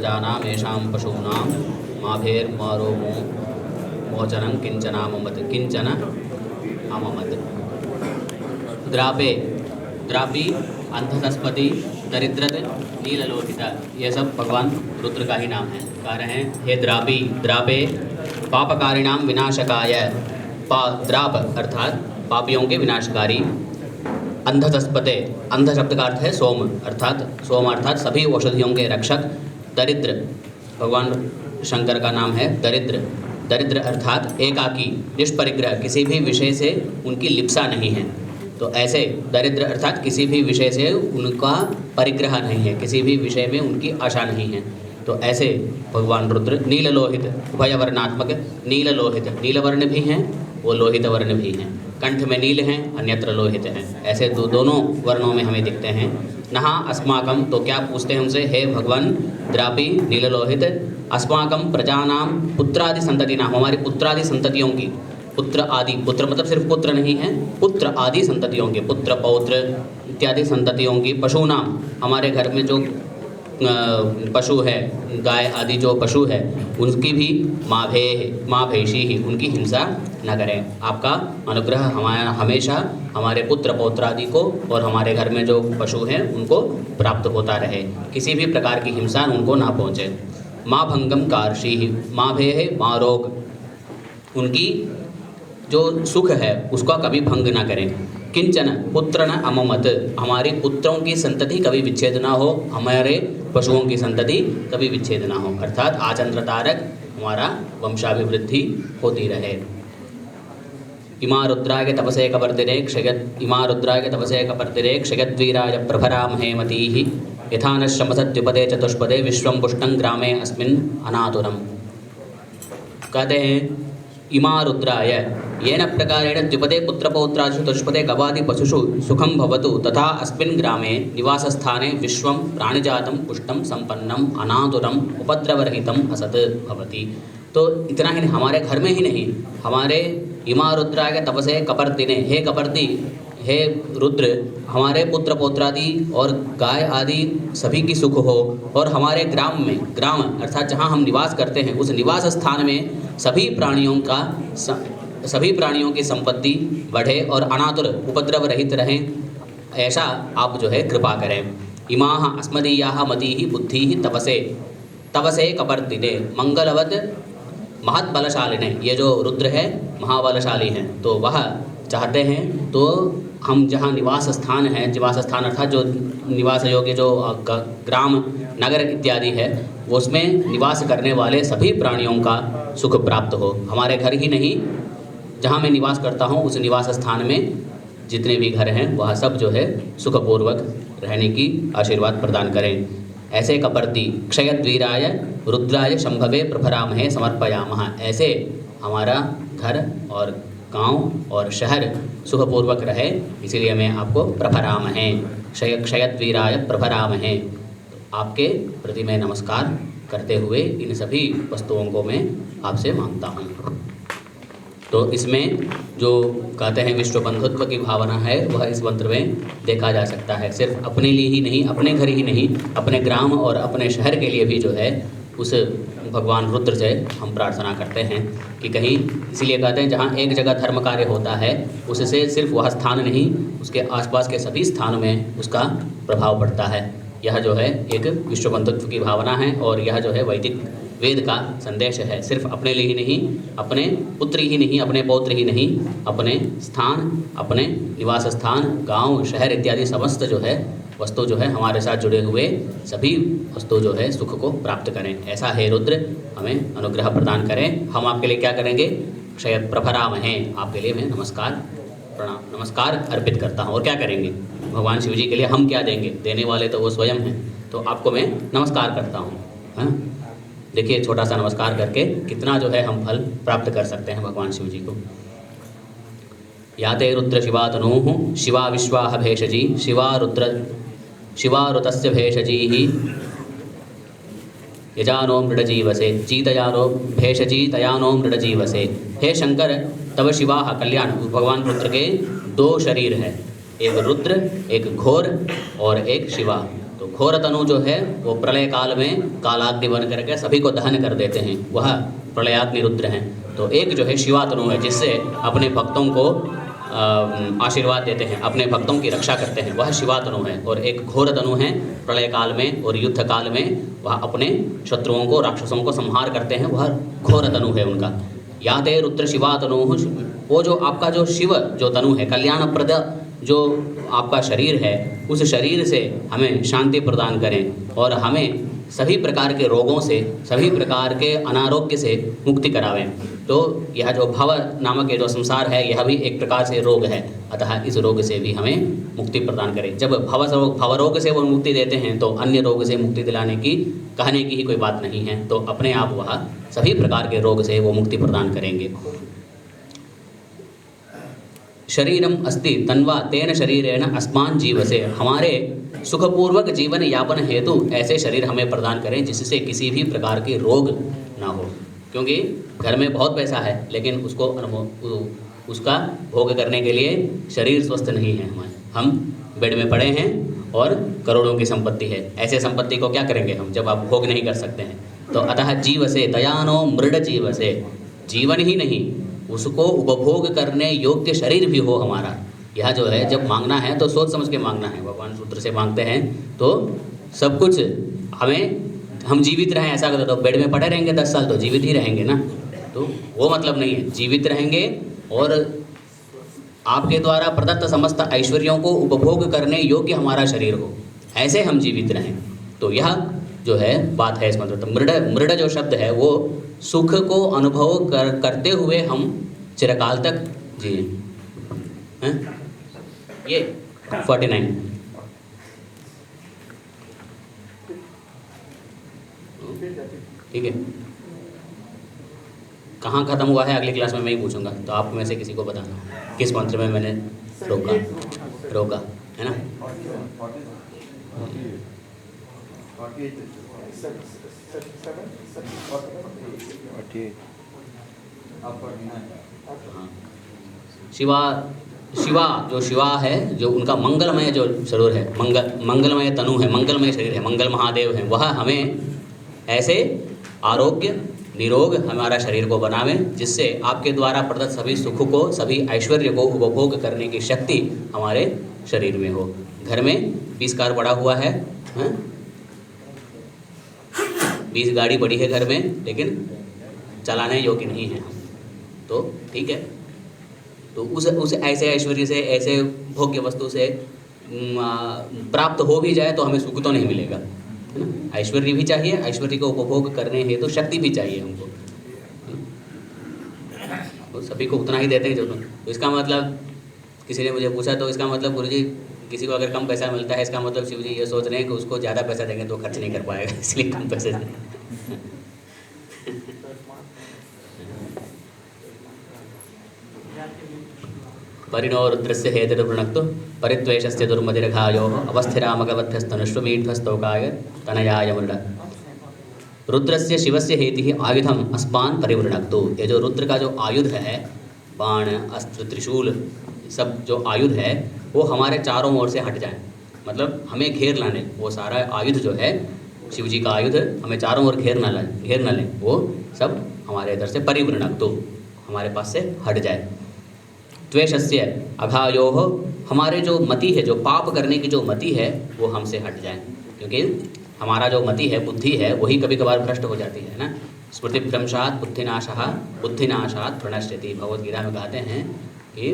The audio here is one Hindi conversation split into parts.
प्रजानाम् येषां पशूनां माभेर्मारोमो मोचनं किंचन अममत्। द्रापे, द्रापी, अंधतस्पति, दरिद्रत, नीललोहित, ये सब भगवान रुद्र का ही नाम है। कह रहे हैं हे द्रापी, द्रापे पापकारिणां विनाशकाय, द्राप अर्थात पापियों के विनाशकारी, अंधतस्पते, अंध शब्द का अर्थ है सोम, अर्थात सभी औषधियों के रक्षक, दरिद्र, भगवान शंकर का नाम है दरिद्र, दरिद्र अर्थात एकाकी, निष्परिग्रह, किसी भी विषय से उनकी लिप्सा नहीं है। तो ऐसे दरिद्र अर्थात किसी भी विषय से उनका परिग्रह नहीं है, किसी भी विषय में उनकी आशा नहीं है। तो ऐसे भगवान रुद्र नीललोहित, उभयवर्णात्मक, नीललोहित, नीलवर्ण भी हैं, वो लोहित वर्ण भी हैं, कंठ में नील हैं, अन्यत्र लोहित हैं, ऐसे दोनों वर्णों में हमें दिखते हैं। नहा अस्माकम, तो क्या पूछते हैं हमसे, हे भगवान द्रापी नीललोहित, अस्माकम प्रजानाम पुत्रादि संतति नाम, हमारी पुत्रादि संततियों की, पुत्र आदि, पुत्र मतलब सिर्फ पुत्र नहीं है, पुत्र आदि संततियों के, पुत्र पौत्र इत्यादि संततियों की, पशु नाम, हमारे घर में जो पशु है, गाय आदि जो पशु है, उनकी भी माँ भेषी ही, उनकी हिंसा न करें। आपका अनुग्रह हमेशा हमारे पुत्र पौत्र आदि को और हमारे घर में जो पशु हैं उनको प्राप्त होता रहे, किसी भी प्रकार की हिंसा उनको ना पहुँचे। माँ भंगम कार्षी, माँ भे है माँ रोग, उनकी जो सुख है उसका कभी भंग ना करें। किंचन पुत्र न अममत, हमारे पुत्रों की संतति कभी विच्छेद ना हो, हमारे पशुओं की संतति कभी विच्छेद ना हो, अर्थात आचंद्र तारक हमारा वंशाभिवृद्धि होती रहे। इमा रुद्राय तपसे कपर्दिने क्षयद्वीराय प्रभरामहे मतीः, यथा न श्रमसद्युपदे चतुष्पदे विश्वं पुष्टं ग्रामे अस्मिन् अनातुरम्। कहते हैं इमा रुद्राय येन प्रकारेण द्विपदे पुत्रपौत्रादिषु चतुष्पदे गवादि पशुषु सुखं भवतु, तथा अस्मिन् ग्रामे निवासस्थाने विश्वं प्राणिजातं पुष्टं संपन्नं अनातुरम् उपद्रवरहितम् असत् भवति। तो इतना ही नहीं, हमारे घर में ही नहीं, हमारे इमा रुद्राय तपसे कपर्दिने, हे कपर्दी, हे रुद्र, हमारे पुत्र पौत्रादि और गाय आदि सभी की सुख हो, और हमारे ग्राम में, ग्राम अर्थात जहाँ हम निवास करते हैं उस निवास स्थान में सभी प्राणियों की संपत्ति बढ़े और अनातुर उपद्रव रहित रहें, ऐसा आप जो है कृपा करें। इमाह अस्मदीयाः मतिः बुद्धिः तपसे कपर्दिने मंगलवत महत बलशालिने, ये जो रुद्र है महाबलशाली हैं, तो वह चाहते हैं तो हम जहाँ निवास स्थान है, निवास स्थान अर्थात जो निवास योग्य जो ग्राम नगर इत्यादि है, वो उसमें निवास करने वाले सभी प्राणियों का सुख प्राप्त हो। हमारे घर ही नहीं, जहाँ मैं निवास करता हूँ उस निवास स्थान में जितने भी घर हैं वह सब जो है सुखपूर्वक रहने की आशीर्वाद प्रदान करें। ऐसे कपर्दी क्षयद्वीराय रुद्राय शंभवे प्रभरामहे समर्पयामः, ऐसे हमारा घर और गांव और शहर सुखपूर्वक रहे, इसीलिए मैं आपको प्रभरामहे, क्षयद्वीराय प्रभरामहे, आपके प्रति मैं नमस्कार करते हुए इन सभी वस्तुओं को मैं आपसे मांगता हूँ। तो इसमें जो कहते हैं विश्व बंधुत्व की भावना है वह इस मंत्र में देखा जा सकता है। सिर्फ अपने लिए ही नहीं, अपने घर ही नहीं, अपने ग्राम और अपने शहर के लिए भी जो है उस भगवान रुद्र से हम प्रार्थना करते हैं कि कहीं, इसीलिए कहते हैं जहाँ एक जगह धर्म कार्य होता है उससे सिर्फ वह स्थान नहीं, उसके आसपास के सभी स्थानों में उसका प्रभाव पड़ता है। यह जो है एक विश्व बंधुत्व की भावना है और यह जो है वैदिक वेद का संदेश है। सिर्फ अपने लिए ही नहीं, अपने पुत्र ही नहीं, अपने पौत्र ही नहीं, अपने स्थान, अपने निवास स्थान, गांव, शहर इत्यादि समस्त जो है वस्तु जो है हमारे साथ जुड़े हुए सभी वस्तु जो है सुख को प्राप्त करें। ऐसा है रुद्र, हमें अनुग्रह प्रदान करें। हम आपके लिए क्या करेंगे, क्षयद प्रभरामहे, आपके लिए मैं नमस्कार अर्पित करता हूँ। और क्या करेंगे, भगवान शिव जी के लिए हम क्या देंगे, देने वाले तो वो स्वयं हैं, तो आपको मैं नमस्कार करता हूँ। है ना, देखिए छोटा सा नमस्कार करके कितना जो है हम फल प्राप्त कर सकते हैं भगवान शिव जी को। याते रुद्र शिवा तनूः शिवा विश्वाह भेषजी शिवा ऋतस्य भेषजी यजानो मृडजीवसे जीतयानो भेषजी तयानो मृडजीवसे। हे शंकर तब शिवाह कल्याण, भगवान रुद्र के दो शरीर हैं, एक रुद्र, एक घोर और एक शिवा। तो घोर तनु जो है वो प्रलय काल में कालाग्नि बन करके सभी को दहन कर देते हैं, वह प्रलयाग्नि रुद्र हैं। तो एक जो है शिवा तनु है, जिससे अपने भक्तों को आशीर्वाद देते हैं, अपने भक्तों की रक्षा करते हैं, वह शिवा तनु है। और एक घोर तनु है, प्रलय काल में और युद्ध काल में वह अपने शत्रुओं को, राक्षसों को संहार करते हैं, वह घोर तनु है उनका। या ते रुद्र शिवा तनु, वो जो आपका जो शिव जो तनु है, कल्याणप्रद जो आपका शरीर है, उस शरीर से हमें शांति प्रदान करें और हमें सभी प्रकार के रोगों से, सभी प्रकार के अनारोग्य से मुक्ति करावें। तो यह जो भव नामक ये जो संसार है, यह भी एक प्रकार से रोग है, अतः इस रोग से भी हमें मुक्ति प्रदान करें। जब भव रोग से वो मुक्ति देते हैं तो अन्य रोग से मुक्ति दिलाने की, कहने की ही कोई बात नहीं है। तो अपने आप वह सभी प्रकार के रोग से वो मुक्ति प्रदान करेंगे। शरीरम अस्ति तन्वा तेन शरीरेण अस्मान जीवसे, हमारे सुखपूर्वक जीवन यापन हेतु ऐसे शरीर हमें प्रदान करें जिससे किसी भी प्रकार के रोग ना हो। क्योंकि घर में बहुत पैसा है लेकिन उसको उसका भोग करने के लिए शरीर स्वस्थ नहीं है हमारे, हम बेड में पड़े हैं और करोड़ों की संपत्ति है, ऐसे संपत्ति को क्या करेंगे हम जब आप भोग नहीं कर सकते हैं। तो अतः जीव से दयानो मृड जीव से, जीवन ही नहीं उसको उपभोग करने योग्य शरीर भी हो हमारा। यह जो है जब मांगना है तो सोच समझ के मांगना है, भगवान रुद्र से मांगते हैं तो सब कुछ हमें, हम जीवित रहें ऐसा करते तो बेड में पड़े रहेंगे 10 साल तो जीवित ही रहेंगे ना, तो वो मतलब नहीं है। जीवित रहेंगे और आपके द्वारा प्रदत्त समस्त ऐश्वर्यों को उपभोग करने योग्य हमारा शरीर हो, ऐसे हम जीवित रहें। तो यह जो है बात है इस मंत्र। तो मृड जो शब्द है वो सुख को अनुभव करते हुए हम चिरकाल तक जिए हैं। ये 49 ठीक है। कहाँ ख़त्म हुआ है अगली क्लास में मैं ही पूछूंगा, तो आप में से किसी को बताना किस मंत्र में मैंने रोका है ना। शिवा जो शिवा है, जो उनका मंगलमय जो शरीर है, मंगलमय तनु है, मंगलमय शरीर है, मंगल महादेव है, वह हमें ऐसे आरोग्य निरोग हमारा शरीर को बनावें जिससे आपके द्वारा प्रदत्त सभी सुख को, सभी ऐश्वर्य को उपभोग करने की शक्ति हमारे शरीर में हो। घर में 20 कार पड़ा हुआ है, 20 गाड़ी पड़ी है घर में, लेकिन चलाने योग्य नहीं है, तो ठीक है। तो उस ऐसे ऐश्वर्य से, ऐसे भोग्य वस्तु से प्राप्त हो भी जाए तो हमें सुख तो नहीं मिलेगा, है ना। ऐश्वर्य भी चाहिए, ऐश्वर्य को उपभोग करने हेतु तो शक्ति भी चाहिए हमको, तो सभी को उतना ही देते हैं जो। तो इसका मतलब, किसी ने मुझे पूछा तो इसका मतलब गुरुजी किसी को अगर कम पैसा मिलता है, इसका मतलब शिव जी ये सोच रहे हैं कि उसको ज़्यादा पैसा देंगे तो खर्च नहीं कर पाएगा, इसलिए कम पैसे दें। परिणो रुद्रस्य हेतुर्वृणक्तु परित्वेषस्य दुर्मतिर्घायो अवस्थिरामगवध्यस्तनुष्वमीढ्वस्तौकाय तनयाय मृड। रुद्रस्य शिवस्य हेतिः आयुधम अस्मान् परिवृणक्तु। ये जो रुद्र का जो आयुध है, बाण अस्त्र त्रिशूल सब जो आयुध है वो हमारे चारों ओर से हट जाए, मतलब हमें घेर लाने, वो सारा आयुध जो है शिव जी का आयुध हमें चारों ओर घेर न लें, वो सब हमारे इधर से परिवृणक्तु, हमारे पास से हट जाए। द्वेषस्य अघायोः, हमारे जो मति है, जो पाप करने की जो मति है वो हमसे हट जाए, क्योंकि हमारा जो मति है, बुद्धि है, वही कभी कभार भ्रष्ट हो जाती है ना। स्मृतिभ्रंशात् बुद्धिनाशः बुद्धिनाशात् प्रणश्यति, भगवद्गीता में कहते हैं कि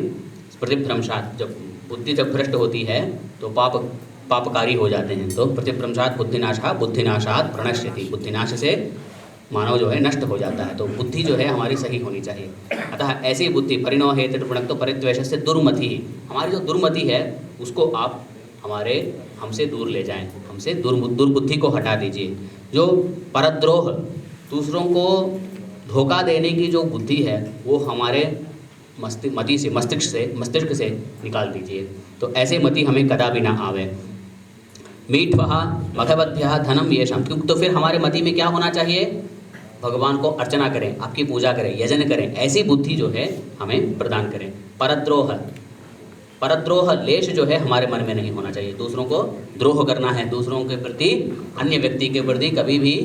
स्मृतिभ्रंशात्, जब बुद्धि जब भ्रष्ट होती है तो पापकारी हो जाते हैं। तो प्रतिभ्रंशात् बुद्धिनाशः बुद्धिनाशात् प्रणश्यति, बुद्धिनाश से मानव जो है नष्ट हो जाता है। तो बुद्धि जो है हमारी सही होनी चाहिए। अतः ऐसी बुद्धि परिणो हेतुर्वृणक्तु परित्वेषस्य दुर्मति, हमारी जो दुर्मति है उसको आप हमसे दूर ले जाएं, हमसे दुर्बुद्धि को हटा दीजिए। जो परद्रोह, दूसरों को धोखा देने की जो बुद्धि है वो हमारे मस्तिष्क से निकाल दीजिए। तो ऐसे मति हमें कदापि ना आवे। मीठ्वः मघवद्भ्यः धनम येषां, क्योंकि तो फिर हमारे मति में क्या होना चाहिए, भगवान को अर्चना करें, आपकी पूजा करें, यजन करें, ऐसी बुद्धि जो है हमें प्रदान करें। परद्रोह, परद्रोह लेश जो है हमारे मन में नहीं होना चाहिए। दूसरों को द्रोह करना है, दूसरों के प्रति, अन्य व्यक्ति के प्रति कभी भी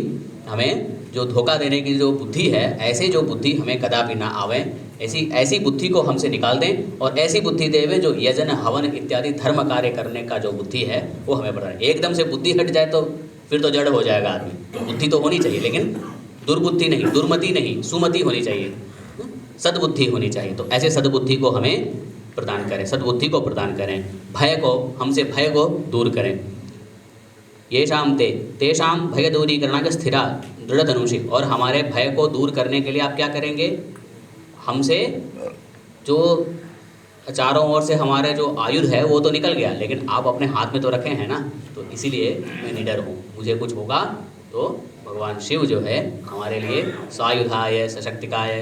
हमें जो धोखा देने की जो बुद्धि है, ऐसे जो बुद्धि हमें कदापि ना आवे। ऐसी बुद्धि को हमसे निकाल दें और ऐसी बुद्धि देवे जो यजन हवन इत्यादि धर्म कार्य करने का जो बुद्धि है वो हमें बढ़ाए। एकदम से बुद्धि हट जाए तो फिर तो जड़ हो जाएगा आदमी। बुद्धि तो होनी चाहिए, लेकिन दुर्बुद्धि नहीं, दुर्मति नहीं, सुमति होनी चाहिए, सद्बुद्धि होनी चाहिए। तो ऐसे सद्बुद्धि को हमें प्रदान करें, सद्बुद्धि को प्रदान करें, भय को, हमसे भय को दूर करें। येषां तेषां भय दूरीकरणाय स्थिरा दृढ़ धनुषी। और हमारे भय को दूर करने के लिए आप क्या करेंगे? हमसे जो चारों ओर से हमारे जो आयुध है वो तो निकल गया, लेकिन आप अपने हाथ में तो रखे हैं ना, तो इसीलिए मैं निडर हूँ। मुझे कुछ होगा तो भगवान शिव जो है हमारे लिए सायुधाय सशक्तिकाय,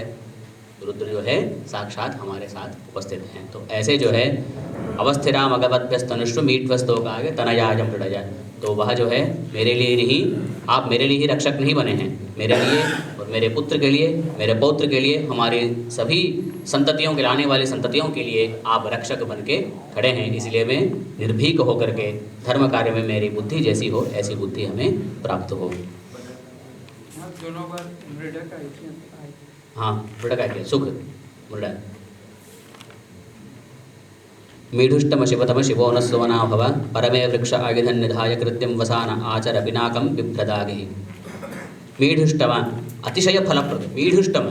रुद्र जो है साक्षात हमारे साथ उपस्थित हैं। तो ऐसे जो है अवस्थिराम अगवद्भ्यस्तनुष्व मीट्वस्तोकाय तनयाजम प्रडय। तो वह जो है मेरे लिए नहीं, आप मेरे लिए ही रक्षक नहीं बने हैं, मेरे लिए और मेरे पुत्र के लिए, मेरे पौत्र के लिए, हमारे सभी संततियों के, आने वाली संततियों के लिए आप रक्षक बन के खड़े हैं। इसलिए मैं निर्भीक होकर के धर्म कार्य में मेरी बुद्धि जैसी हो ऐसी बुद्धि हमें प्राप्त हो। हाँ, मृड का क्या? सुख, मृड। मीढुष्टम शिवतम शिवो न स्वना भव परमे वृक्ष आयुधन निधाय कृत्यम वसान आचर पिनाकम बिभ्रदागि। मीढुष्टम अतिशय फलप्रद। मीढुष्टम,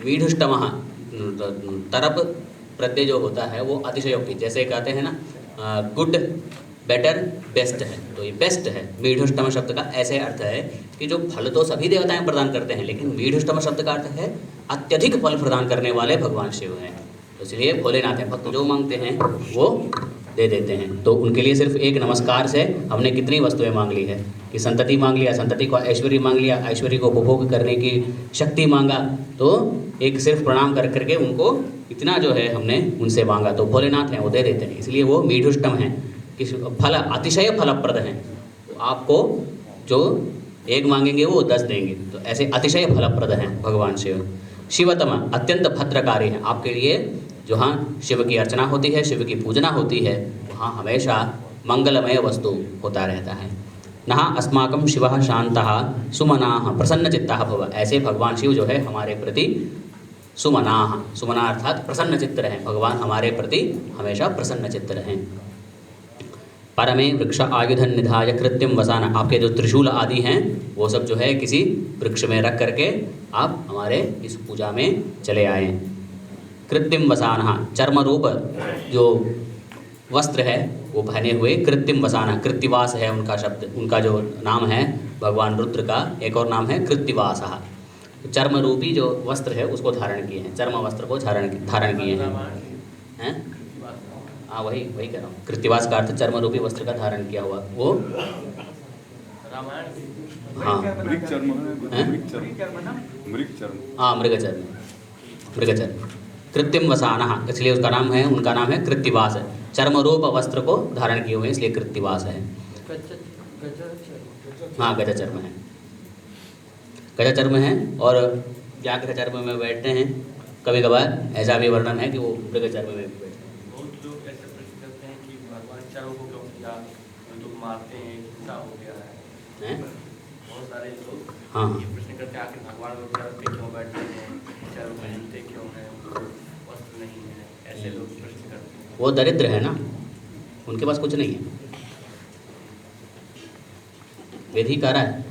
मीढुष्टम तरप प्रत्यय जो होता है वो अतिशयोक्ति, जैसे कहते हैं ना गुड, बेटर, बेस्ट है, तो ये बेस्ट है। मीढुष्टम शब्द का ऐसे अर्थ है कि जो फल तो सभी देवताएं प्रदान करते हैं, लेकिन मीढुष्टम शब्द का अर्थ है अत्यधिक फल प्रदान करने वाले भगवान शिव हैं। तो इसलिए भोलेनाथ हैं, भक्त जो मांगते हैं वो दे देते हैं। तो उनके लिए सिर्फ एक नमस्कार से हमने कितनी वस्तुएं मांग ली है कि संतति मांग लिया, संतति को ऐश्वर्य मांग लिया, ऐश्वर्य को उपभोग करने की शक्ति मांगा, तो एक सिर्फ प्रणाम कर करके उनको इतना जो है हमने उनसे मांगा, तो भोलेनाथ हैं वो दे देते हैं। इसलिए वो मीढुष्टम हैं कि फल अतिशय फलप्रद हैं। तो आपको जो एक मांगेंगे वो 10 देंगे, तो ऐसे अतिशय फलप्रद हैं भगवान शिव। शिवतम अत्यंत भद्रकारी हैं। आपके लिए जहाँ शिव की अर्चना होती है, शिव की पूजना होती है, वहाँ हमेशा मंगलमय वस्तु होता रहता है। नहा अस्माकं शिवः शान्तः सुमनाः प्रसन्नचित्तः भव। ऐसे भगवान शिव जो है हमारे प्रति सुमनाः, सुमना अर्थात प्रसन्न चित्त रहें, भगवान हमारे प्रति हमेशा प्रसन्न चित्त रहें। परमे वृक्ष आयुधन निधाय कृत्यम वसान। आपके जो त्रिशूल आदि हैं वो सब जो है किसी वृक्ष में रख करके आप हमारे इस पूजा में चले आए। कृत्रिम वसाना, चर्म रूप जो वस्त्र है वो पहने हुए, कृत्रिम वसाना, कृत्तिवास है उनका शब्द, उनका जो नाम है भगवान रुद्र का एक और नाम है कृत्तिवास। चर्म रूपी जो वस्त्र है उसको धारण किए हैं, चर्म वस्त्र को धारण किए हैं। हाँ वही कह रहा हूँ, कृत्तिवास का अर्थ चर्म रूपी वस्त्र का धारण किया हुआ वो। हाँ हाँ, मृगचर्म, कृत्रिम वसाना, इसलिए उसका नाम है, उनका नाम है कृत्तिवास। चर्म रूप वस्त्र को धारण किए हुए इसलिए कृत्तिवास है। हाँ गजचर्म है, गजचर्म है। और व्याघ्रचर्म में बैठते हैं, कभी कभार ऐसा भी वर्णन है कि वो मृगचर्म में भी बैठते हैं। बहुत लोग ऐसे प्रश्न करते हैं कि भगवान चर्म को क्यों किया, लोग मारते हैं, हिंसा हो गया है। बहुत सारे लोग हाँ ये प्रश्न करते हैं आखिर भगवान लोग चर्म पे क्यों बैठते हैं, चर्म पहनते क्यों हैं, वस्त्र नहीं है, ऐसे लोग प्रश्न करते हैं। वो दरिद्र है ना, उनके पास कुछ नहीं है। वेद ही कह रहा है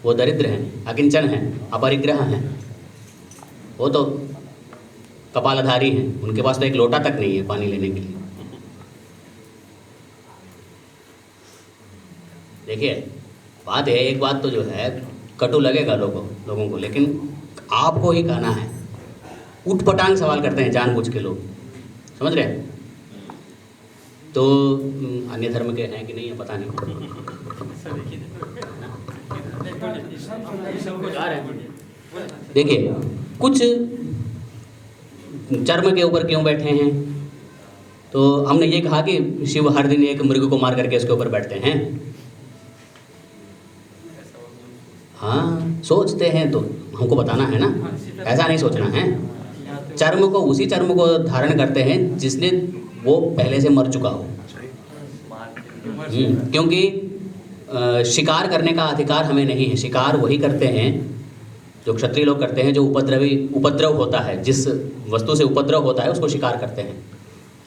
वो दरिद्र हैं, अकिंचन हैं, अपरिग्रह हैं, वो तो कपालधारी हैं, उनके पास तो एक लोटा तक नहीं है पानी लेने के लिए। देखिए बात है, एक बात तो जो है कटु लगेगा लोगों को, लेकिन आपको ही कहना है। उठपटांग सवाल करते हैं जानबूझ के लोग, समझ रहे हैं? तो अन्य धर्म के हैं कि नहीं है पता नहीं। देखिए कुछ चर्म के ऊपर क्यों बैठे हैं, तो हमने ये कहा कि शिव हर दिन एक मृग को मार करके उसके ऊपर बैठते हैं। हाँ सोचते हैं तो हमको बताना है ना, ऐसा नहीं सोचना है। चर्म को, उसी चर्म को धारण करते हैं जिसने वो पहले से मर चुका हो। क्योंकि शिकार करने का अधिकार हमें नहीं है। शिकार वही करते हैं जो क्षत्रिय लोग करते हैं, जो उपद्रव होता है, जिस वस्तु से उपद्रव होता है उसको शिकार करते हैं।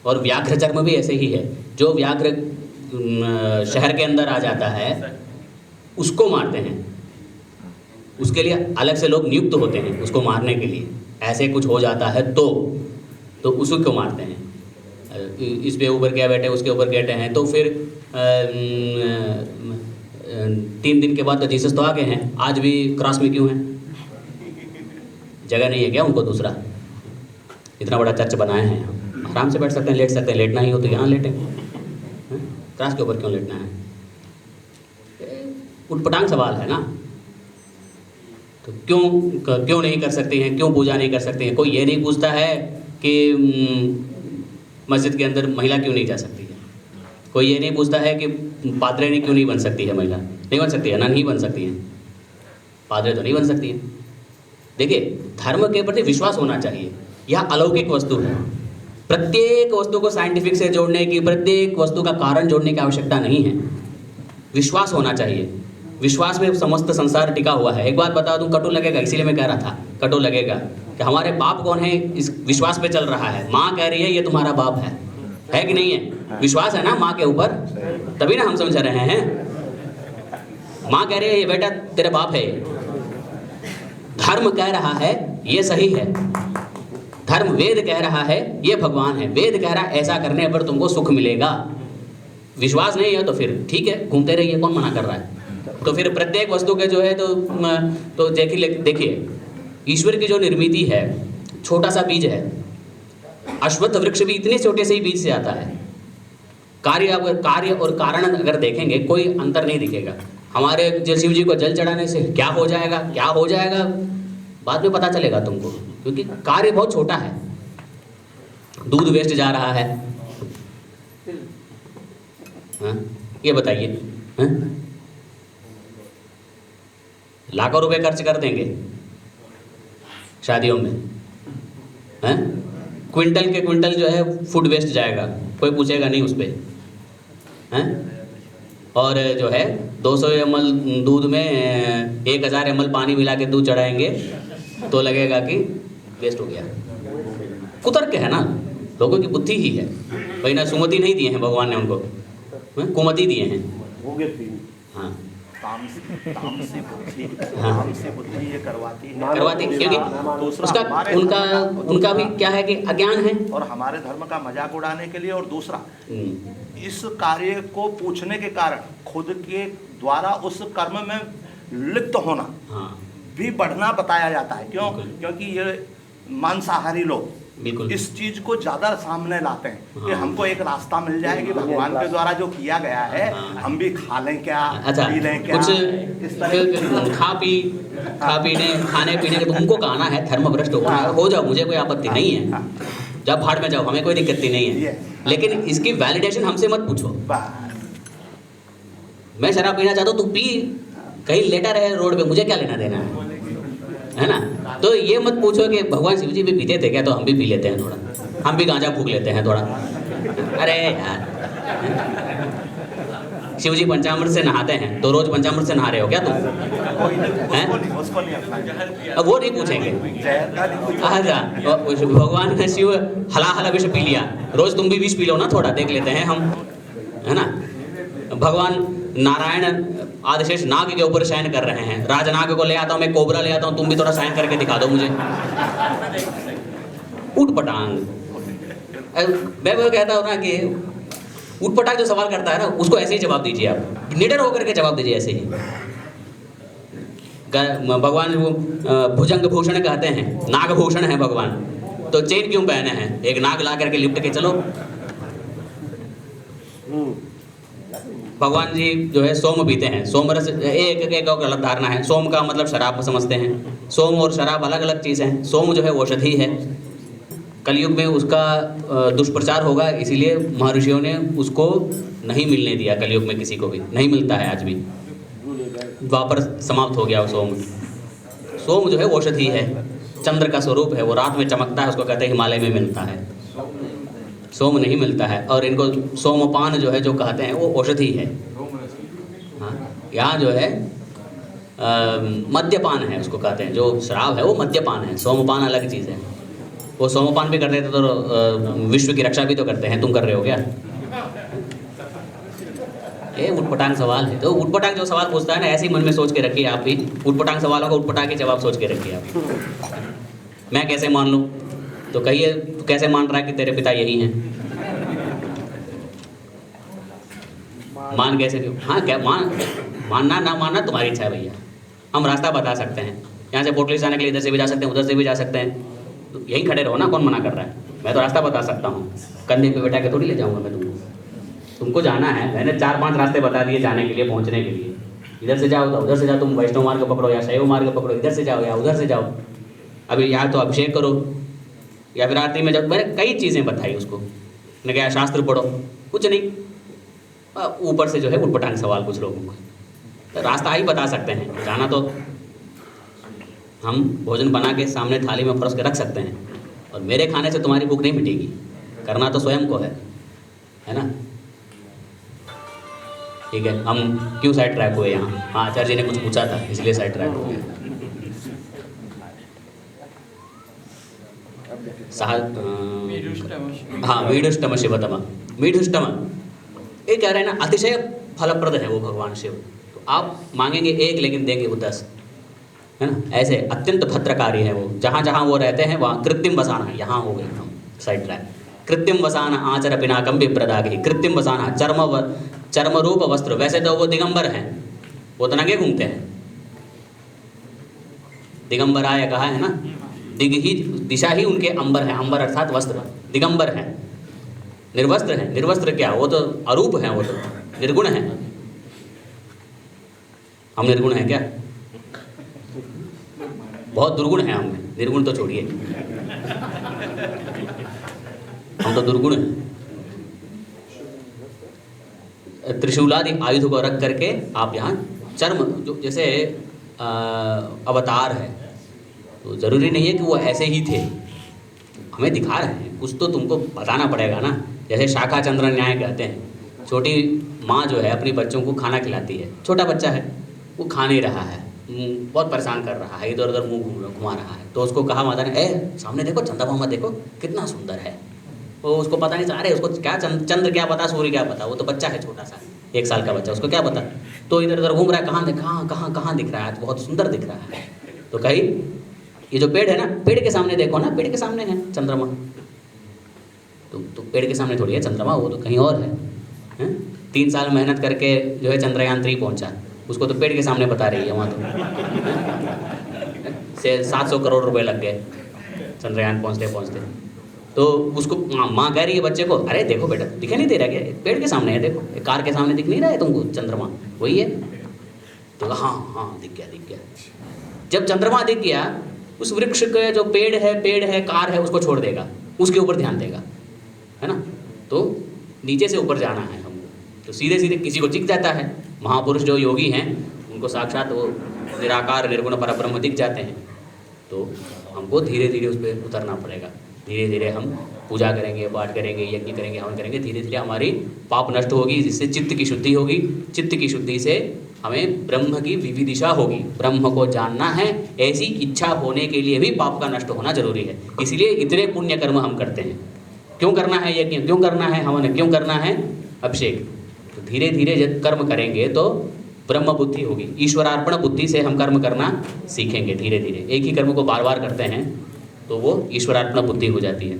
और व्याघ्र चर्म भी ऐसे ही है। जो व्याघ्र शहर के अंदर आ जाता है उसको मारते हैं। उसके लिए अलग से लोग नियुक्त होते हैं उसको मारने के लिए। ऐसे कुछ हो जाता है तो उसी को मारते हैं। इस पे ऊपर क्या बैठे, उसके ऊपर बैठे हैं, तो फिर 3 दिन के बाद तो जीसस तो आ गए हैं, आज भी क्रॉस में क्यों हैं? जगह नहीं है क्या उनको? दूसरा इतना बड़ा चर्च बनाए हैं, आराम से बैठ सकते हैं, लेट सकते हैं। लेटना ही हो तो यहाँ लेटें, क्रॉस के ऊपर क्यों लेटना है? उटपटांग सवाल है ना। तो क्यों नहीं कर सकती हैं, क्यों पूजा नहीं कर सकती हैं? कोई ये नहीं पूछता है कि मस्जिद के अंदर महिला क्यों नहीं जा सकती है। कोई ये नहीं पूछता है कि पादरे क्यों नहीं बन सकती है महिला। नहीं बन सकती है ना, नहीं बन सकती है। पादरे तो नहीं बन सकती है। देखिए, धर्म के प्रति विश्वास होना चाहिए। यह अलौकिक वस्तु है। प्रत्येक वस्तु को साइंटिफिक से जोड़ने की, प्रत्येक वस्तु का कारण जोड़ने की आवश्यकता नहीं है। विश्वास होना चाहिए। विश्वास में समस्त संसार टिका हुआ है। एक बात बता दूं, कटु लगेगा, इसीलिए मैं कह रहा था कटु लगेगा कि हमारे बाप कौन है, इस विश्वास पे चल रहा है। माँ कह रही है ये तुम्हारा बाप है कि नहीं है? विश्वास है ना माँ के ऊपर, तभी ना हम समझ रहे हैं। माँ कह रही है ये बेटा तेरे बाप है। धर्म कह रहा है ये सही है। धर्म, वेद कह रहा है ये भगवान है। वेद कह रहा है ऐसा करने पर तुमको सुख मिलेगा। विश्वास नहीं है तो फिर ठीक है, घूमते रहिए, कौन मना कर रहा है? तो फिर प्रत्येक वस्तु के जो है तो देखिए, ईश्वर की जो निर्मिति है, छोटा सा बीज है। अश्वत्थ वृक्ष भी इतने छोटे से ही बीज से आता है। कार्य और कारण अगर देखेंगे कोई अंतर नहीं दिखेगा। हमारे शिव जी को जल चढ़ाने से क्या हो जाएगा बाद में पता चलेगा तुमको, क्योंकि कार्य बहुत छोटा है। दूध वेस्ट जा रहा है, हाँ? ये बताइए, लाखों रुपए खर्च कर देंगे शादियों में, हैं? क्विंटल के क्विंटल जो है फूड वेस्ट जाएगा, कोई पूछेगा नहीं उस पर, हैं? और जो है 200 ml दूध में 1000 ml पानी मिला के दूध चढ़ाएंगे तो लगेगा कि वेस्ट हो गया। कुतर्क है ना, लोगों की बुद्धि ही है। भाई ना सुमति नहीं दिए हैं भगवान ने उनको, कुमति दिए हैं। हाँ, तामसी बुद्धि ये करवाती है, क्योंकि उसका उनका भी क्या है कि अज्ञान है और हमारे धर्म का मजाक उड़ाने के लिए। और दूसरा, इस कार्य को पूछने के कारण खुद के द्वारा उस कर्म में लिप्त होना भी बढ़ना बताया जाता है। क्यों? क्योंकि ये मांसाहारी लोग बिल्कुल इस चीज को ज्यादा सामने लाते हैं कि हमको एक रास्ता मिल जाए कि भगवान के द्वारा जो किया गया है हम भी खा लें क्या, अच्छा, पी लें क्या। कुछ इस तरह खाने पीने के तुमको कहना है धर्म भ्रष्ट हो जाओ, मुझे कोई आपत्ति नहीं है। जब भाड़ में जाओ, हमें कोई दिक्कत नहीं है। लेकिन इसकी वैलिडेशन हमसे मत पूछो। मैं शराब पीना चाहता हूँ, तू पी, कहीं लेटा रहे रोड पे, मुझे क्या लेना देना है ना? तो ये मत पूछो कि भगवान शिव जी भी पीते थे क्या, तो हम भी पी लेते हैं थोड़ा, हम भी गांजा फूक लेते हैं थोड़ा। अरे यार, शिव जी पंचामृत से नहाते हैं, तो रोज पंचामृत से नहा रहे हो क्या तुम? अब वो नहीं पूछेंगे। अच्छा, भगवान का शिव हला विष पी लिया, रोज तुम भी विष पी लो ना, थोड़ा देख लेते हैं हम, है ना? भगवान नारायण आदिशेष नाग के ऊपर शयन कर रहे हैं, राजनाग को ले आता हूँ मैं, कोबरा ले आता हूँ, तुम भी थोड़ा शयन करके दिखा दो मुझे। उटपटांग। मैं वो कहता हूँ ना कि उटपटांग जो सवाल करता है ना, उसको ऐसे ही जवाब दीजिए आप, निडर होकर के जवाब दीजिए ऐसे ही। भगवान भुजंग भूषण कहते हैं, नाग भूषण है भगवान, तो चेन क्यों पहने हैं? एक नाग ला करके लिपट के चलो। भगवान जी जो है सोम पीते हैं, सोम रस, एक गलत धारणा है। सोम का मतलब शराब समझते हैं। सोम और शराब अलग अलग चीज़ हैं। सोम जो है औषधि है। कलयुग में उसका दुष्प्रचार होगा, इसीलिए महर्षियों ने उसको नहीं मिलने दिया। कलयुग में किसी को भी नहीं मिलता है आज भी, द्वापर समाप्त हो गया सोम। सोम जो है औषधि है, चंद्र का स्वरूप है, वो रात में चमकता है, उसको कहते हैं हिमालय में मिलता है, सोम नहीं मिलता है। और इनको सोमपान जो है जो कहते हैं वो औषधि है। हाँ, यहाँ जो है मद्यपान है उसको कहते हैं, जो शराब है वो मद्यपान है, सोमपान अलग चीज़ है। वो सोमपान भी करते थे तो विश्व की रक्षा भी तो करते हैं, तुम कर रहे हो क्या? ये उटपटांग सवाल है। तो उटपटांग जो सवाल पूछता है ना, ऐसे ही मन में सोच के रखिए आप भी, उटपटांग सवालों का उटपटांग के जवाब सोच के रखिए आप। मैं कैसे मान लूँ? तो कहिए तू कैसे मान रहा है कि तेरे पिता यही हैं? मान कैसे क्यों? हाँ, क्या मानना ना मानना तुम्हारी इच्छा है भैया। हम रास्ता बता सकते हैं, यहाँ से पोटली जाने के लिए इधर से भी जा सकते हैं, उधर से भी जा सकते हैं, तो यहीं खड़े रहो ना, कौन मना कर रहा है? मैं तो रास्ता बता सकता हूँ, कंधे पे बैठा के थोड़ी ले जाऊँगा मैं तुमको जाना है। मैंने 4-5 रास्ते बता दिए जाने के लिए, पहुँचने के लिए। इधर से जाओ तो उधर से जाओ, तुम वैष्णव मार्ग पकड़ो या शैव मार्ग पकड़ो, इधर से जाओ या उधर से जाओ। अभी या तो अभिषेक करो या फिर आरती में जाओ। मैंने कई चीज़ें बताई उसको, मैंने कहा शास्त्र पढ़ो, कुछ नहीं, ऊपर से जो है उटपटांग सवाल कुछ लोगों को। तो रास्ता ही बता सकते हैं, जाना तो हम भोजन बना के सामने थाली में परोस के रख सकते हैं, और मेरे खाने से तुम्हारी भूख नहीं मिटेगी, करना तो स्वयं को है ना? ठीक है, हम क्यों साइड ट्रैक हुए यहाँ? हाँ, आचार्य जी ने कुछ पूछा था इसलिए साइड ट्रैक हो गया। हाँ, मीढुष्टम शिवतम, मीढुष्टम ये कह रहे हैं ना, अतिशय फलप्रद है वो भगवान शिव। तो आप मांगेंगे एक लेकिन देंगे वो 10, है ना? ऐसे अत्यंत भद्रकारी है वो। जहाँ जहाँ वो रहते हैं वहाँ कृत्रिम बसाना, यहाँ हो गई हम साइड ट्रैक। कृत्रिम वसाना आचर पिनाकम विप्रदागी, कृत्रिम वसाना चर्म रूप वस्त्र। वैसे तो वो दिगंबर हैं, वो तो नंगे घूमते हैं, दिगंबराय कहा है ना, दिग ही दिशा ही उनके अंबर है, अंबर अर्थात वस्त्र, दिगंबर हैं, निर्वस्त्र हैं। निर्वस्त्र क्या, वो तो अरूप हैं, वो तो निर्गुण हैं। हम निर्गुण हैं क्या? बहुत दुर्गुण हैं हम, निर्गुण तो छोड़िए, हम तो दुर्गुण हैं। त्रिशूलादि आयुध को रख करके आप यहाँ चर्म, जो जैसे अवतार है, तो ज़रूरी नहीं है कि वो ऐसे ही थे, हमें दिखा रहे हैं, कुछ तो तुमको बताना पड़ेगा ना। जैसे शाखा चंद्र न्याय कहते हैं, छोटी माँ जो है अपनी बच्चों को खाना खिलाती है, छोटा बच्चा है वो खा नहीं रहा है, बहुत परेशान कर रहा है, इधर उधर मुँह घुमा रहा है, तो उसको कहा माता ने, सामने देखो चंद्रमा मत देखो कितना सुंदर है। वो उसको पता नहीं, अरे उसको क्या चंद्र क्या पता, सूर्य क्या पता, वो तो बच्चा है छोटा सा, 1 साल का बच्चा, उसको क्या पता। तो इधर उधर घूम रहा है, कहाँ दिख रहा है, आज बहुत सुंदर दिख रहा है। तो कही ये जो पेड़ है ना, पेड़ के सामने देखो ना, पेड़ के सामने है चंद्रमा, तो पेड़ के सामने थोड़ी है चंद्रमा, वो तो कहीं और है। 3 साल मेहनत करके जो है चंद्रयान 3 पहुँचा, उसको तो पेड़ के सामने बता रही है, वहाँ तो से 700 करोड़ रुपए लग गए चंद्रयान पहुँचते। तो उसको माँ कह रही है बच्चे को, अरे देखो बेटा, दिखाई नहीं दे रहा क्या, पेड़ के सामने है, देखो कार के सामने दिख नहीं रहा है तुमको चंद्रमा, वही है। तो हाँ दिख गया। जब चंद्रमा दिख गया, उस वृक्ष के जो पेड़ है, कार है, उसको छोड़ देगा, उसके ऊपर ध्यान देगा, है ना? तो नीचे से ऊपर जाना है हमको, तो सीधे किसी को दिख जाता है। महापुरुष जो योगी हैं उनको साक्षात वो निराकार निर्गुण परब्रह्म दिख जाते हैं। तो हमको धीरे धीरे उस पर उतरना पड़ेगा, धीरे धीरे हम पूजा करेंगे, पाठ करेंगे, यज्ञ करेंगे, हवन करेंगे, धीरे धीरे हमारी पाप नष्ट होगी, जिससे चित्त की शुद्धि होगी। चित्त की शुद्धि से हमें ब्रह्म की विविदिशा होगी, ब्रह्म को जानना है, ऐसी इच्छा होने के लिए भी पाप का नष्ट होना जरूरी है। इसलिए इतने पुण्य कर्म हम करते हैं। क्यों करना है यज्ञ, क्यों करना है हवन, क्यों करना है अभिषेक? तो धीरे धीरे जब कर्म करेंगे तो ब्रह्म बुद्धि होगी, ईश्वरार्पण बुद्धि से हम कर्म करना सीखेंगे। धीरे धीरे एक ही कर्म को बार बार करते हैं तो वो ईश्वरार्पण बुद्धि हो जाती है।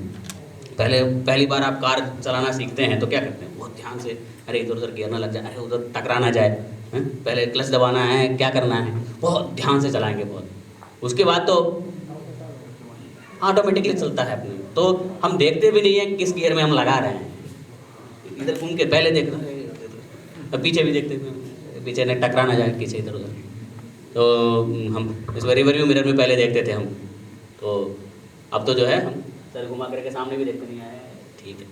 पहली बार आप कार चलाना सीखते हैं तो क्या करते हैं, बहुत ध्यान से, अरे इधर उधर गिरना लग जाए, अरे उधर टकरा ना जाए, पहले क्लच दबाना है, क्या करना है, बहुत ध्यान से चलाएंगे बहुत। उसके बाद तो ऑटोमेटिकली चलता है अपने, तो हम देखते भी नहीं हैं किस गियर में हम लगा रहे हैं। इधर घूम के पहले देख रहे हैं, पीछे भी देखते हैं, पीछे न टकरा ना जाए पीछे इधर उधर। तो हम इस रिवर्यू मिरर में पहले देखते थे हम, तो अब तो जो है हम सर घुमा करके सामने भी देखते नहीं आए, ठीक है,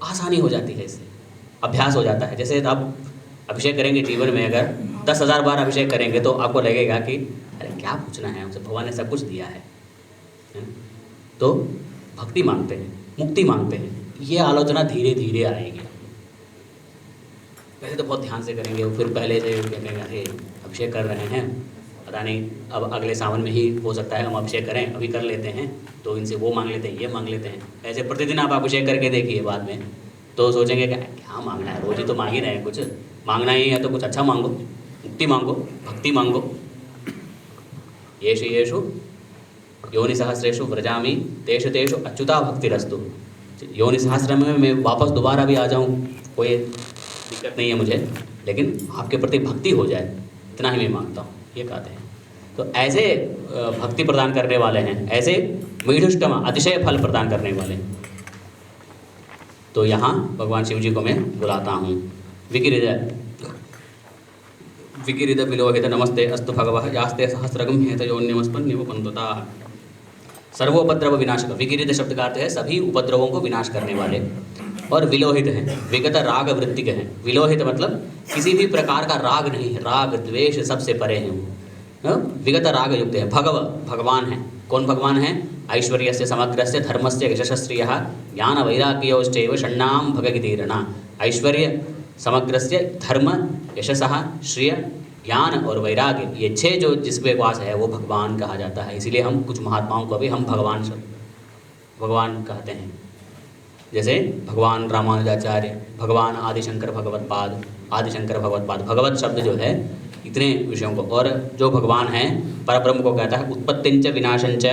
आसानी हो जाती है, इससे अभ्यास हो जाता है। जैसे आप अभिषेक करेंगे जीवन में, अगर 10,000 बार अभिषेक करेंगे तो आपको लगेगा कि अरे क्या पूछना है हमसे, भगवान ने सब कुछ दिया है ना? तो भक्ति मांगते हैं, मुक्ति मांगते हैं, ये आलोचना धीरे धीरे आएगी। पहले तो बहुत ध्यान से करेंगे, फिर पहले से कहेंगे अरे अभिषेक कर रहे हैं, पता नहीं अब अगले सावन में ही हो सकता है हम अभिषेक करें, अभी कर लेते हैं तो इनसे वो मांग लेते हैं, ये मांग लेते हैं। ऐसे प्रतिदिन आप अभिषेक करके देखिए, बाद में तो सोचेंगे कि क्या मांगना है, रोज ही तो मांग ही रहे हैं, कुछ मांगना ही है तो कुछ अच्छा मांगो, मुक्ति मांगो, भक्ति मांगो। येषु येषु योनि सहस्रेषु व्रजामि तेषु तेषु अच्युता भक्तिरस्तु। योनि सहस्र में मैं वापस दोबारा भी आ जाऊँ, कोई दिक्कत नहीं है मुझे, लेकिन आपके प्रति भक्ति हो जाए, इतना ही मैं मांगता हूँ, ये कहते हैं। तो ऐसे भक्ति प्रदान करने वाले हैं, ऐसे मीढुष्टम अतिशय फल प्रदान करने वाले हैं। तो यहाँ भगवान शिव जी को मैं बुलाता हूँ। विकिरिद विलोहित नमस्ते अस्तु भगवः यास्ते सहस्रगम हेतयोन्यमस्मन्निवपन्तुताः। सर्वोपद्रव विनाशक। विकिरित शब्द का अर्थ है सभी उपद्रवों को विनाश करने वाले, और विलोहित हैं, विगत राग वृत्ति के हैं। विलोहित मतलब किसी भी प्रकार का राग नहीं है, राग द्वेष सबसे परे हैं वो, विगत राग युक्त है। भगवान है। कौन भगवान है? ऐश्वर्य से समग्रस्य धर्मस्य यशस्श्रिय ज्ञान वैराग्योश्चैव षण्णाम भगगितीरणा। ऐश्वर्य, समग्रस्य धर्म, यशसः, श्रिय, ज्ञान और वैराग्य, ये 6 जो जिसके पास है वो भगवान कहा जाता है। इसीलिए हम कुछ महात्माओं को भी हम भगवान कहते हैं। जैसे भगवान रामानुजाचार्य, भगवान आदिशंकर भगवत्पाद, भगवत शब्द जो है इतने विषयों को, और जो भगवान है परब्रह्म को कहता है उत्पत्तिंच विनाशंच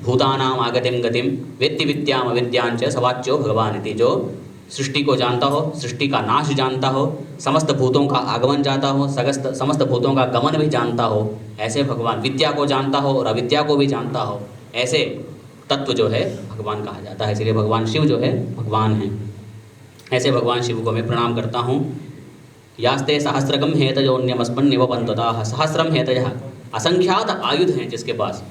भूतानाम आगतिम गतिम वेत्ति विद्याम अविद्यांच सवाच्यो भगवान इति। जो सृष्टि को जानता हो, सृष्टि का नाश जानता हो, समस्त भूतों का आगमन जानता हो, समस्त भूतों का गमन भी जानता हो, ऐसे भगवान। विद्या को जानता हो और अविद्या को भी जानता हो, ऐसे तत्व जो है भगवान कहा जाता है। इसलिए भगवान शिव जो है भगवान हैं। ऐसे भगवान शिव को मैं प्रणाम करता हूँ। यास्ते सहस्रगम हेतयोन्यमस्मन्निवपन्तुताः। सहस्रम हेतयः, असंख्यात आयुध हैं जिसके पास।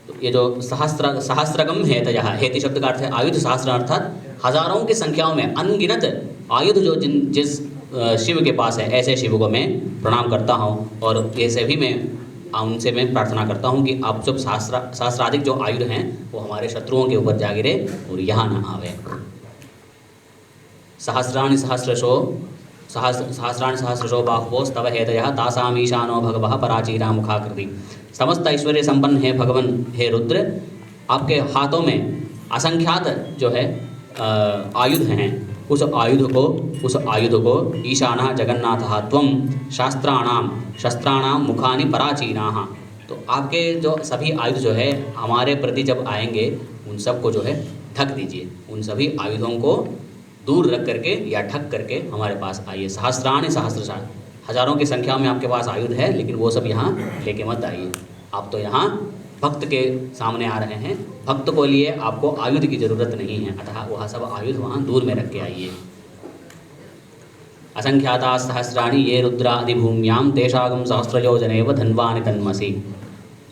तो ये जो सहस्रगम हेतयः, हेति शब्द का अर्थ है आयुध, सहस्र अर्थात हजारों की संख्याओं में अनगिनत आयुध जो जिस शिव के पास है, ऐसे शिव को मैं प्रणाम करता हूँ। और ऐसे भी मैं उनसे मैं प्रार्थना करता हूँ कि आप जब सहस्राधिक जो आयुध हैं वो हमारे शत्रुओं के ऊपर जा गिरे और यहाँ न आवे। सहस्राणि सहस्रशो बाहुवो स्तव हेतयः तासामीशानो भगवः पराचीरा मुखाकृति। समस्त ऐश्वर्य संपन्न है भगवान, हे रुद्र, आपके हाथों में असंख्यात जो है आयुध हैं। उस आयुध को ईशानः जगन्नाथः त्वं शस्त्राणां मुखानि पराचीनाः। तो आपके जो सभी आयुध जो है हमारे प्रति जब आएंगे, उन सबको जो है ढक दीजिए। उन सभी आयुधों को दूर रख करके या ढक करके हमारे पास आइए। सहस्राणि सहस्रशः, हजारों की संख्या में आपके पास आयुध है, लेकिन वो सब यहाँ लेके मत आइए। आप तो यहाँ भक्त के सामने आ रहे हैं, भक्त को लिए आपको आयुध की जरूरत नहीं है, अतः वह सब आयुध वहाँ दूर में रख के आइए। असंख्याता सहस्राणि ये रुद्रादिभूम्यां तेषागम सहस्रयोजनेव धन्वानि तन्मसि।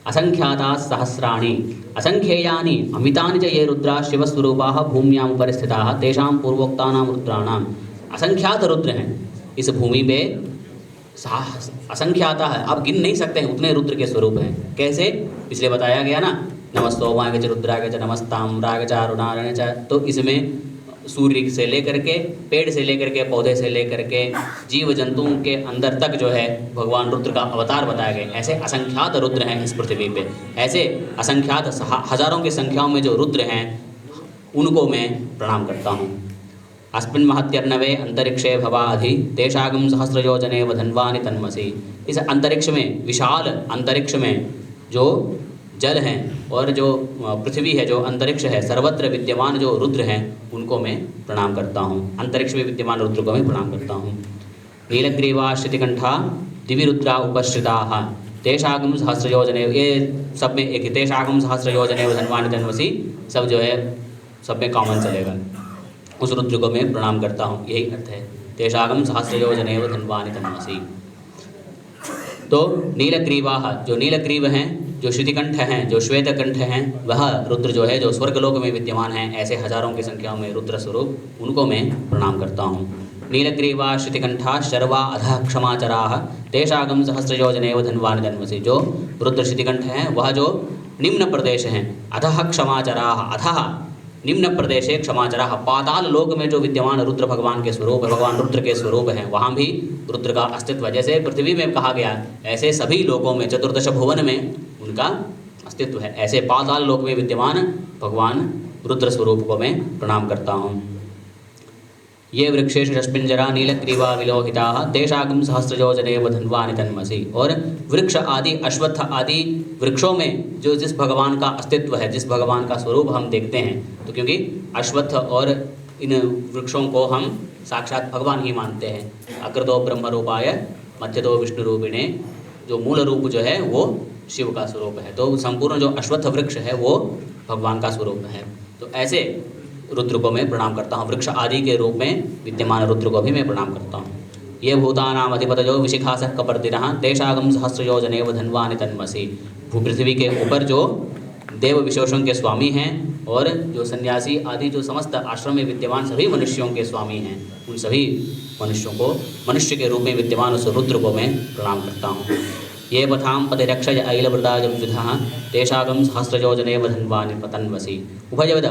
असंख्याता सहस्राणि, असंख्येयानि अमितानि च ये रुद्रा शिवस्वरूपाः भूम्यां उपरिस्थिताः तेषां पूर्वोक्तानां रुद्राणाम्। असंख्यात रुद्र हैं इस भूमि पे, असंख्याता है, आप गिन नहीं सकते हैं, उतने रुद्र के स्वरूप हैं। कैसे? इसलिए बताया गया ना, नमस्तोमाय च रुद्राय च नमस्ताम्राय च अरुणाय च। तो इसमें सूर्य से लेकर के, पेड़ से लेकर के, पौधे से लेकर के, जीव जंतुओं के अंदर तक जो है भगवान रुद्र का अवतार बताया गया। ऐसे असंख्यात रुद्र हैं इस पृथ्वी पे। ऐसे असंख्यात हजारों की संख्याओं में जो रुद्र हैं उनको मैं प्रणाम करता हूँ। अस्मिन् महत्यर्णवे अंतरिक्षे भवाधि तेषागम सहस्रयोजनेव धन्वानि तन्मसि। इस अंतरिक्ष में, विशाल अंतरिक्ष में जो जल हैं और जो पृथ्वी है, जो अंतरिक्ष है, सर्वत्र विद्यमान जो रुद्र हैं उनको मैं प्रणाम करता हूँ। अंतरिक्ष में विद्यमान रुद्र को मैं प्रणाम करता हूँ। नीलग्रीवा श्रुतिकंठा दिविरुद्रा उपश्रिताः तेषागम सहस्रयोजनेव, ये सब में एक ही, तेषागम सहस्रयोजनेव धन्वानि तन्मसि, सब जो है सब में कॉमन चलेगा। उस रुद्र को मैं प्रणाम करता हूँ, यही अर्थ है। तेषागम सहस्रयोजनेव धन्वानि तन्मसि। तो नीलग्रीवाः, जो नीलग्रीव हैं, जो श्रुतिकंठ हैं, जो श्वेतकंठ हैं, वह रुद्र जो है जो स्वर्गलोक में विद्यमान हैं, ऐसे हजारों की संख्या में रुद्र स्वरूप, उनको मैं प्रणाम करता हूँ। नीलग्रीवा श्रुतिकंठा शर्वा अधः क्षमाचराः तेषागम सहस्रयोजनेव धन्वानि धन्वसि। जो रुद्र श्रुतिकंठ हैं वह जो निम्न प्रदेश हैं, अधः क्षमाचराः, अधः निम्न प्रदेशे क्षमाचराः, पाताल लोक में जो विद्यमान रुद्र भगवान के स्वरूप, भगवान रुद्र के स्वरूप हैं, वहाँ भी रुद्र का अस्तित्व, जैसे पृथ्वी में कहा गया ऐसे सभी लोकों में, चतुर्दश भुवन में उनका अस्तित्व है। ऐसे पाताल लोक में विद्यमान भगवान रुद्र स्वरूप को मैं प्रणाम करता हूँ। ये वृक्षेषु रश्मिंजरा नीलग्रीवा विलोहिताः तेषागम सहस्रयोजनेव धन्वानि तन्मसि। और वृक्ष आदि, अश्वत्थ आदि वृक्षों में जो जिस भगवान का अस्तित्व है, जिस भगवान का स्वरूप हम देखते हैं, तो क्योंकि अश्वत्थ और इन वृक्षों को हम साक्षात भगवान ही मानते हैं। अकृतो ब्रह्म रूपाय मध्यतो विष्णु रूपिणे, जो मूल रूप जो है वो शिव का स्वरूप है, तो संपूर्ण जो अश्वत्थ वृक्ष है वो भगवान का स्वरूप है। तो ऐसे रुद्र को मैं प्रणाम करता हूँ, वृक्ष आदि के रूप में विद्यमान रुद्र को भी मैं प्रणाम करता हूँ। ये भूतानाम अधिपतयो विशिखासः कपर्दिनः तेषागम सहस्रयोजनेव धन्वानि तन्मसि। भूपृथ्वी के ऊपर जो देव विशेषों के स्वामी हैं और जो सन्यासी आदि जो समस्त आश्रम में विद्यमान सभी मनुष्यों के स्वामी हैं, उन सभी मनुष्यों को, मनुष्य के रूप में विद्यमान उस रुद्र को मैं प्रणाम करता हूँ। ये पथाम पतिरक्षय अइलवृदाजुधः तेषागम सहस्रयोजनेव धन्वानि तन्वसि। उभयविध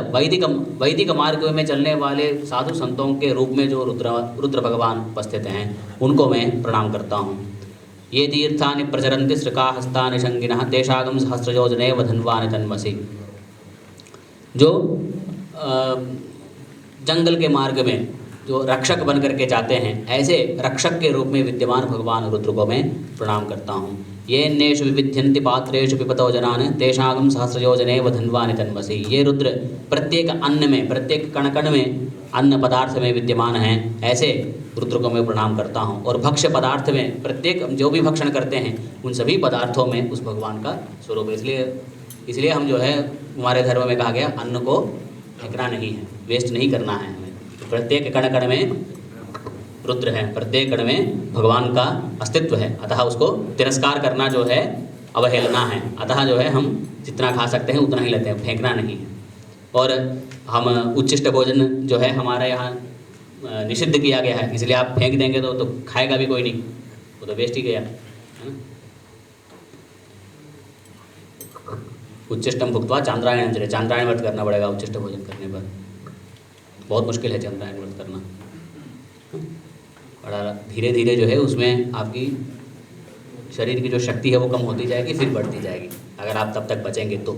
वैदिक मार्ग में चलने वाले साधु संतों के रूप में जो रुद्र भगवान उपस्थित हैं, उनको मैं प्रणाम करता हूँ। ये तीर्थानि प्रचरन्ति श्रृकाहस्तानि शंगिनः तेषागम सहस्रयोजनेव धन्वानि तन्वसि। जो जंगल के मार्ग में जो रक्षक बन करके जाते हैं, ऐसे रक्षक के रूप में विद्यमान भगवान रुद्र को मैं प्रणाम करता हूँ। ये अन्येषु विविध्यन्ति पात्रेषु पिबतो जनान् तेषागम सहस्रयोजनेव धन्वानि तन्वसि। ये रुद्र प्रत्येक अन्न में, प्रत्येक कण कण में, अन्न पदार्थ में विद्यमान हैं, ऐसे रुद्र को मैं प्रणाम करता हूँ। और भक्ष्य पदार्थ में, प्रत्येक जो भी भक्षण करते हैं उन सभी पदार्थों में उस भगवान का स्वरूप है। इसलिए हम जो है, हमारे धर्म में कहा गया अन्न को फेंकना नहीं है, वेस्ट नहीं करना है हमें। प्रत्येक कण कण में रुद्र है, प्रत्येक कण में भगवान का अस्तित्व है, अतः उसको तिरस्कार करना जो है अवहेलना है। अतः जो है हम जितना खा सकते हैं उतना ही लेते हैं, फेंकना नहीं है। और हम उच्छिष्ट भोजन जो है हमारे यहाँ निषिद्ध किया गया है, इसलिए आप फेंक देंगे तो खाएगा भी कोई नहीं, वो तो वेस्ट ही गया, है ना। उच्छिष्टम भुक्त्वा चांद्रायणं चले, चांद्रायण व्रत करना पड़ेगा उच्छिष्ट भोजन करने पर। बहुत मुश्किल है चांद्रायण व्रत करना, बड़ा धीरे धीरे जो है उसमें आपकी शरीर की जो शक्ति है वो कम होती जाएगी, फिर बढ़ती जाएगी। अगर आप तब तक बचेंगे तो,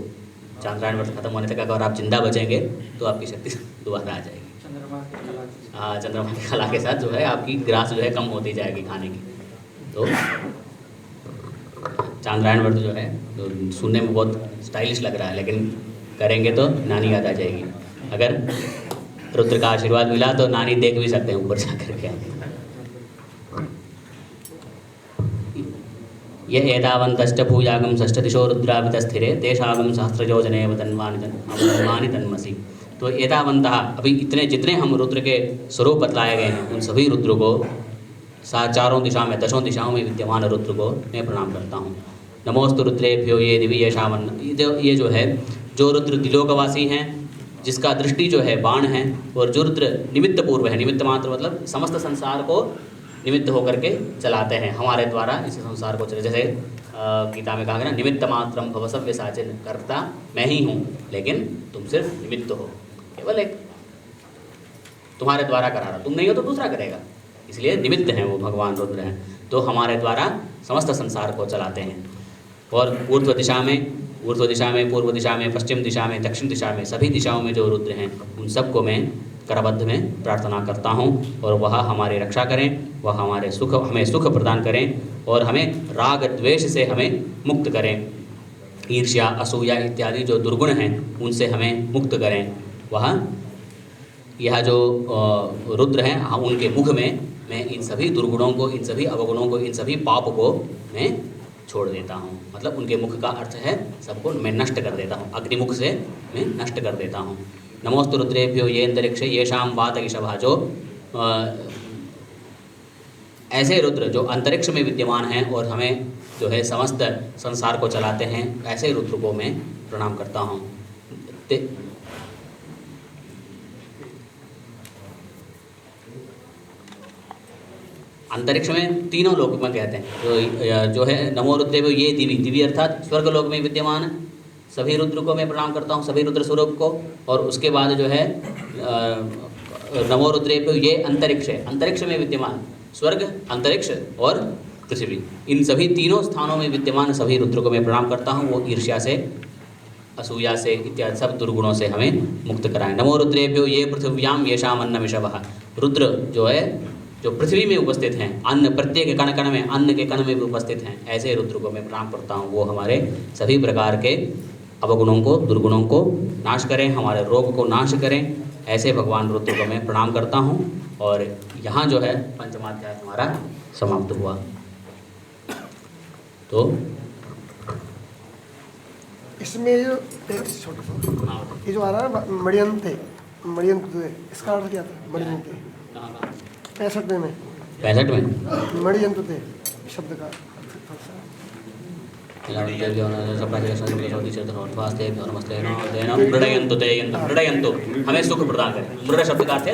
चांद्रायण व्रत खत्म होने तक अगर आप जिंदा बचेंगे तो आपकी शक्ति दोबारा आ जाएगी। हाँ, चंद्रमा की कला के साथ जो है आपकी ग्रास जो है कम होती जाएगी खाने की। तो चांद्रायण व्रत जो है तो सुनने में बहुत स्टाइलिश लग रहा है, लेकिन करेंगे तो नानी याद आ जाएगी। अगर रुद्र का आशीर्वाद मिला तो नानी देख भी सकते हैं ऊपर जा करके। ये एतावन्तश्च भूयागम षष्ठदिशो रुद्राभितस्थिरे तेषागम सहस्रयोजनेव धन्वानि तन्मसि। तो एतावन्तः, अभी इतने जितने हम रुद्र के स्वरूप बतलाए गए हैं उन सभी रुद्र को, चारों दिशा में, दशों दिशाओं में विद्यमान रुद्र को मैं प्रणाम करता हूँ। नमोस्तु रुद्रेभ्यो ये दिवि येषामन्न। ये जो है, जो रुद्र दिलोकवासी हैं, जिसका दृष्टि जो है बाण है, और जो रुद्र निमित्त पूर्व है, निमित्त मात्र मतलब समस्त संसार को निमित्त होकर के चलाते हैं, हमारे द्वारा इस संसार को चले। जैसे गीता में कहा गया ना, निमित्त मात्रम भव सव्यसाचिन, कर्ता मैं ही हूँ लेकिन तुम सिर्फ निमित्त हो, केवल एक तुम्हारे द्वारा करा रहा, तुम नहीं हो तो दूसरा करेगा, इसलिए निमित्त हैं वो भगवान रुद्र हैं। तो हमारे द्वारा समस्त संसार को चलाते हैं। और ऊर्ध्व दिशा में, पूर्व दिशा में, पश्चिम दिशा में, दक्षिण दिशा में, सभी दिशाओं में जो रुद्र हैं उन सबको मैं करबद्ध में प्रार्थना करता हूँ। और वह हमारी रक्षा करें, वह हमें सुख प्रदान करें और हमें राग द्वेष से हमें मुक्त करें। ईर्ष्या, असूया इत्यादि जो दुर्गुण हैं उनसे हमें मुक्त करें। यह जो रुद्र हैं, उनके मुख में मैं इन सभी दुर्गुणों को, इन सभी अवगुणों को, इन सभी पाप को मैं छोड़ देता हूँ। मतलब उनके मुख का अर्थ है सबको मैं नष्ट कर देता हूँ, अग्निमुख से मैं नष्ट कर देता हूँ। नमोस्तु रुद्रेभ्यो ये अंतरिक्षे येषाम वात ईशभा। जो ऐसे रुद्र जो अंतरिक्ष में विद्यमान हैं और हमें जो है समस्त संसार को चलाते हैं, ऐसे रुद्र को मैं प्रणाम करता हूँ। अंतरिक्ष में तीनों लोक में कहते हैं, जो है नमो रुद्रेभ्यो ये दिवी, दिवी अर्थात स्वर्ग लोक में विद्यमान सभी रुद्र को मैं प्रणाम करता हूँ, सभी रुद्र स्वरूप को। और उसके बाद जो है नमो रुद्रेभ्यो ये अंतरिक्ष है, अंतरिक्ष में विद्यमान स्वर्ग, अंतरिक्ष और पृथ्वी, इन सभी तीनों स्थानों में विद्यमान सभी रुद्र को मैं प्रणाम करता हूँ। वो ईर्ष्या से, असूया से इत्यादि सब दुर्गुणों से हमें मुक्त कराएं। नमो रुद्रेभ्यो ये पृथिव्याम येषाम अन्नमिषवः, रुद्र जो है जो पृथ्वी में उपस्थित हैं, अन्न प्रत्येक कण कण में, अन्न के कण में भी उपस्थित हैं, ऐसे रुद्र को मैं प्रणाम करता हूँ। वो हमारे सभी प्रकार के अवगुणों को, दुर्गुणों को नाश करें, हमारे रोग को नाश करें, ऐसे भगवान रुद्र को मैं प्रणाम करता हूँ। और यहाँ जो है पंचमाध्याय हमारा समाप्त हुआ। तो इसमें जो एक छोटा सा ये जो आ रहा है मणियंते, मणियंते इसका अर्थ क्या था? मणियंते 65 में, 65 में मणियंते शब्द का मृडयंतु ते, मृडयंतु हमें सुख प्रदान करें। मृड शब्द का अर्थ है